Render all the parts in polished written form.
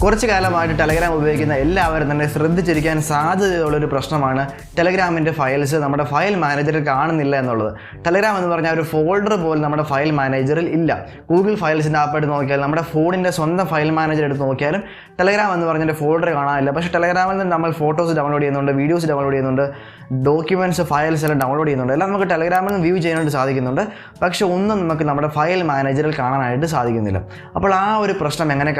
കുറച്ച് കാലമായിട്ട് ടെലഗ്രാം ഉപയോഗിക്കുന്ന എല്ലാവരും തന്നെ ശ്രദ്ധിച്ചിരിക്കാൻ സാധ്യതയുള്ളൊരു പ്രശ്നമാണ് ടെലഗ്രാമിൻ്റെ ഫയൽസ് നമ്മുടെ ഫയൽ മാനേജറിൽ കാണുന്നില്ല എന്നുള്ളത്. ടെലഗ്രാം എന്ന് പറഞ്ഞാൽ ഒരു ഫോൾഡർ പോലും നമ്മുടെ ഫയൽ മാനേജറിൽ ഇല്ല. ഗൂഗിൾ ഫയൽസിൻ്റെ ആപ്പ് എടുത്ത് നോക്കിയാലും നമ്മുടെ ഫോണിൻ്റെ സ്വന്തം ഫയൽ മാനേജർ എടുത്ത് നോക്കിയാലും ടെലഗ്രാം എന്ന് പറഞ്ഞൊരു ഫോൾഡർ കാണാനില്ല. പക്ഷേ ടെലഗ്രാമിൽ നിന്ന് നമ്മൾ ഫോട്ടോസ് ഡൗൺലോഡ് ചെയ്യുന്നുണ്ട്, വീഡിയോസ് ഡൗൺലോഡ് ചെയ്യുന്നുണ്ട്, ഡോക്യുമെൻറ്റ്സ് ഫയൽസ് എല്ലാം ഡൗൺലോഡ് ചെയ്യുന്നുണ്ട്. എല്ലാം നമുക്ക് ടെലഗ്രാമിൽ നിന്ന് വ്യൂ ചെയ്യാനായിട്ട് സാധിക്കുന്നുണ്ട്. പക്ഷേ ഒന്നും നമുക്ക് നമ്മുടെ ഫയൽ മാനേജറിൽ കാണാനായിട്ട് സാധിക്കുന്നില്ല. അപ്പോൾ ആ ഒരു പ്രശ്നം എങ്ങനെ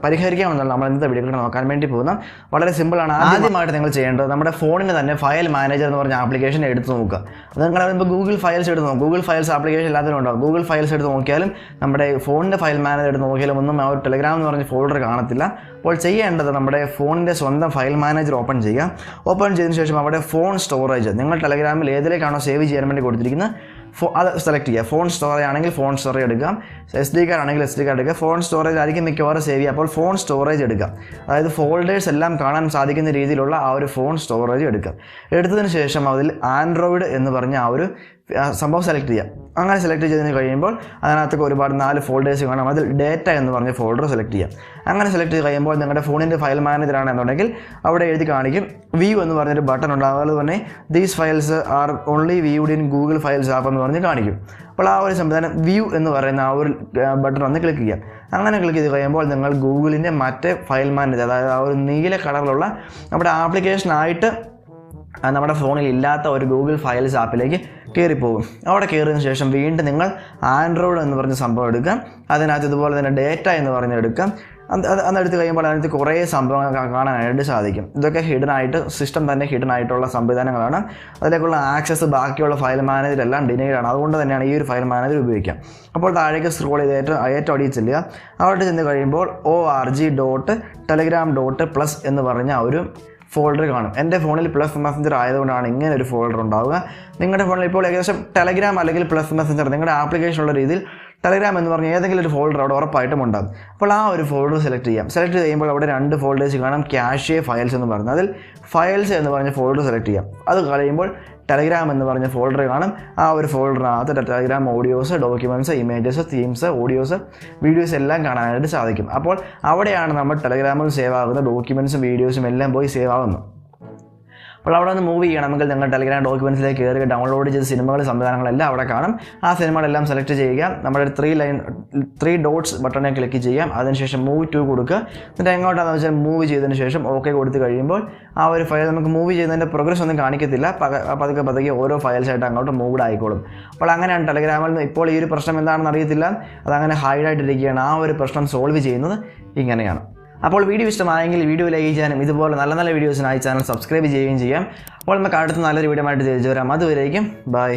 പരിഹരിക്കാമെന്നുള്ള നമ്മൾ ഇന്നത്തെ വീഡിയോയിൽ നോക്കാൻ വേണ്ടി പോകുന്ന വളരെ സിമ്പിളാണ്. ആദ്യമായിട്ട് നിങ്ങൾ ചെയ്യേണ്ടത് നമ്മുടെ ഫോണിന് തന്നെ ഫയൽ മാനേജർ എന്ന് പറഞ്ഞ ആപ്ലിക്കേഷൻ എടുത്ത് നോക്കുക. അത് നിങ്ങൾ ഇപ്പോൾ ഗൂഗിൾ ഫയൽസ് എടുത്ത് നോക്കും. ഗൂഗിൾ ഫയൽസ് ആപ്ലിക്കേഷൻ എല്ലാത്തിനും ഉണ്ടാകും. ഗൂഗിൾ ഫയൽസ് എടുത്ത് നോക്കിയാലും നമ്മുടെ ഫോണിൻ്റെ ഫയൽ മാനേജർ എടുത്ത് നോക്കിയാലും ഒന്നും ആ ഒരു ടെലഗ്രാം എന്ന് പറഞ്ഞ ഫോൾഡർ കാണത്തില്ല. അപ്പോൾ ചെയ്യേണ്ടത് നമ്മുടെ ഫോണിൻ്റെ സ്വന്തം ഫയൽ മാനേജർ ഓപ്പൺ ചെയ്യുക. ഓപ്പൺ ചെയ്തതിന് ശേഷം അവിടെ ഫോൺ സ്റ്റോറേജ് നിങ്ങൾ ടെലഗ്രാമിൽ ഏതിലേക്കാണോ സേവ് ചെയ്യാൻ വേണ്ടി കൊടുത്തിരിക്കുന്നത് അത് സെലക്ട് ചെയ്യുക. ഫോൺ സ്റ്റോറേജ് ആണെങ്കിൽ ഫോൺ സ്റ്റോറേജ് എടുക്കാം, SD കാർഡ് ആണെങ്കിൽ SD കാർഡ് എടുക്കുക. ഫോൺ സ്റ്റോറേജ് ആയിരിക്കും മിക്കവാറും സേവ് ചെയ്യുക. അപ്പോൾ ഫോൺ സ്റ്റോറേജ് എടുക്കാം. അതായത് ഫോൾഡേഴ്സ് എല്ലാം കാണാൻ സാധിക്കുന്ന രീതിയിലുള്ള ആ ഒരു ഫോൺ സ്റ്റോറേജ് എടുക്കാം. എടുത്തതിന് ശേഷം അതിൽ ആൻഡ്രോയിഡ് എന്ന് പറഞ്ഞ ആ ഒരു സംഭവം സെലക്ട് ചെയ്യാം. അങ്ങനെ സെലക്ട് ചെയ്തതിന് കഴിയുമ്പോൾ അതിനകത്തൊക്കെ ഒരുപാട് 4 ഫോൾഡേഴ്സ് കാണാം. അതിൽ ഡേറ്റ എന്ന് പറഞ്ഞ ഫോൾഡർ സെലക്ട് ചെയ്യാം. അങ്ങനെ സെലക്ട് ചെയ്ത് കഴിയുമ്പോൾ നിങ്ങളുടെ ഫോണിൻ്റെ ഫയൽ മാനേജറാണ് എന്നുണ്ടെങ്കിൽ അവിടെ എഴുതി കാണിക്കും വ്യൂ എന്ന് പറഞ്ഞൊരു ബട്ടൺ ഉണ്ട്. അതുപോലെ തന്നെ these files are only viewed in Google files app എന്ന് പറഞ്ഞ് കാണിക്കും. അപ്പോൾ ആ ഒരു സംവിധാനം വ്യൂ എന്ന് പറയുന്ന ആ ഒരു ബട്ടൺ ഒന്ന് ക്ലിക്ക് ചെയ്യാം. അങ്ങനെ ക്ലിക്ക് ചെയ്ത് കഴിയുമ്പോൾ നിങ്ങൾ ഗൂഗിളിൻ്റെ മറ്റേ ഫയൽ മാനേജർ, അതായത് ആ ഒരു നീല കളറിലുള്ള നമ്മുടെ ആപ്ലിക്കേഷനായിട്ട് നമ്മുടെ ഫോണിൽ ഇല്ലാത്ത ഒരു ഗൂഗിൾ ഫയൽസ് ആപ്പിലേക്ക് കയറിപ്പോകും. അവിടെ കയറിയതിന് ശേഷം വീണ്ടും നിങ്ങൾ ആൻഡ്രോയിഡ് എന്ന് പറഞ്ഞ സംഭവം എടുക്കാം. അതിനകത്ത് ഇതുപോലെ തന്നെ ഡേറ്റ എന്ന് പറഞ്ഞ് എടുക്കാം. അതെടുത്ത് കഴിയുമ്പോൾ അതിനകത്ത് കുറേ സംഭവങ്ങൾ കാണാനായിട്ട് സാധിക്കും. ഇതൊക്കെ ഹിഡൻ ആയിട്ട് സിസ്റ്റം തന്നെ ഹിഡൻ ആയിട്ടുള്ള സംവിധാനങ്ങളാണ്. അതിലേക്കുള്ള ആക്സസ് ബാക്കിയുള്ള ഫയൽ മാനേജരെല്ലാം ഡിനൈഡ് ആണ്. അതുകൊണ്ട് തന്നെയാണ് ഈ ഒരു ഫയൽ മാനേജർ ഉപയോഗിക്കാം. അപ്പോൾ താഴേക്ക് സ്ക്രോൾ ചെയ്ത് ഏറ്റവും അടിയിൽ ചെല്ലുക. അവിടെ ചെന്ന് കഴിയുമ്പോൾ org.telegram.plus എന്ന് പറഞ്ഞ ഒരു ഫോൾഡർ കാണും. എൻ്റെ ഫോണിൽ പ്ലസ് മെസ്സഞ്ചർ ആയതുകൊണ്ടാണ് ഇങ്ങനെ ഒരു ഫോൾഡർ ഉണ്ടാവുക. നിങ്ങളുടെ ഫോണിൽ ഇപ്പോൾ ഏകദേശം ടെലഗ്രാം അല്ലെങ്കിൽ പ്ലസ് മെസ്സഞ്ചർ നിങ്ങളുടെ ആപ്ലിക്കേഷനുള്ള രീതിയിൽ ടെലഗ്രാം എന്ന് പറഞ്ഞാൽ ഏതെങ്കിലും ഒരു ഫോൾഡർ അവിടെ ഉറപ്പായിട്ടും ഉണ്ടാകും. അപ്പോൾ ആ ഒരു ഫോൾഡർ സെലക്ട് ചെയ്യാം. സെലക്ട് ചെയ്യുമ്പോൾ അവിടെ 2 ഫോൾഡേഴ്സ് കാണാം, ക്യാഷെ ഫയൽസ് എന്ന് പറഞ്ഞാൽ. അതിൽ ഫയൽസ് എന്ന് പറഞ്ഞ ഫോൾഡർ സെലക്ട് ചെയ്യാം. അത് കഴിയുമ്പോൾ ടെലഗ്രാം എന്ന് പറഞ്ഞ ഫോൾഡർ കാണും. ആ ഒരു ഫോൾഡറിനകത്ത് Telegram audios, documents, images, themes, audios, videos എല്ലാം കാണാനായിട്ട് സാധിക്കും. അപ്പോൾ അവിടെയാണ് നമ്മൾ ടെലഗ്രാമിൽ സേവ് ആകുന്ന ഡോക്യുമെൻറ്റ്സും വീഡിയോസും എല്ലാം പോയി സേവ് ആകുന്നു. അപ്പോൾ അവിടെ നിന്ന് മൂവ് ചെയ്യണമെങ്കിൽ നിങ്ങൾ ടെലഗ്രാം ഡോക്യുമെൻറ്റ്സിലേക്ക് കയറി ഡൗൺലോഡ് ചെയ്ത സിനിമകൾ സംവിധാനങ്ങളെല്ലാം അവിടെ കാണും. ആ സിനിമകളെല്ലാം സെലക്ട് ചെയ്യുക. നമ്മുടെ 3 ഡോട്ട്സ് ബട്ടണിൽ ക്ലിക്ക് ചെയ്യാം. അതിനുശേഷം മൂവ് ടു കൊടുക്കുക. എന്നിട്ട് എങ്ങോട്ടാണെന്ന് വെച്ചാൽ മൂവ് ചെയ്തതിന് ശേഷം ഓക്കെ കൊടുത്ത് കഴിയുമ്പോൾ ആ ഒരു ഫയൽ നമുക്ക് മൂവ് ചെയ്യുന്നതിൻ്റെ പ്രോഗ്രസ് ഒന്നും കാണിക്കത്തില്ല. പതുക്കെ ഓരോ ഫയൽസായിട്ട് അങ്ങോട്ട് മൂവ്ഡ് ആയിക്കോളും. അപ്പോൾ അങ്ങനെയാണ് ടെലഗ്രാമിൽ നിന്ന് ഇപ്പോൾ ഈ ഒരു പ്രശ്നം എന്താണെന്ന് അറിയത്തില്ല, അതങ്ങനെ ഹൈഡായിട്ടിരിക്കുകയാണ്. ആ ഒരു പ്രശ്നം സോൾവ് ചെയ്യുന്നത് ഇങ്ങനെയാണ്. അപ്പോൾ വീഡിയോ ഇഷ്ടമായെങ്കിൽ വീഡിയോ ലൈക്ക് ചെയ്യാനും ഇതുപോലെ നല്ല വീഡിയോസിനായി ചാനൽ സബ്സ്ക്രൈബ് ചെയ്യുകയും ചെയ്യാം. അപ്പോൾ നമുക്ക് അടുത്ത നല്ലൊരു വീഡിയോ ആയിട്ട് തിരിച്ചു വരാം. അതുവരേക്കും ബൈ.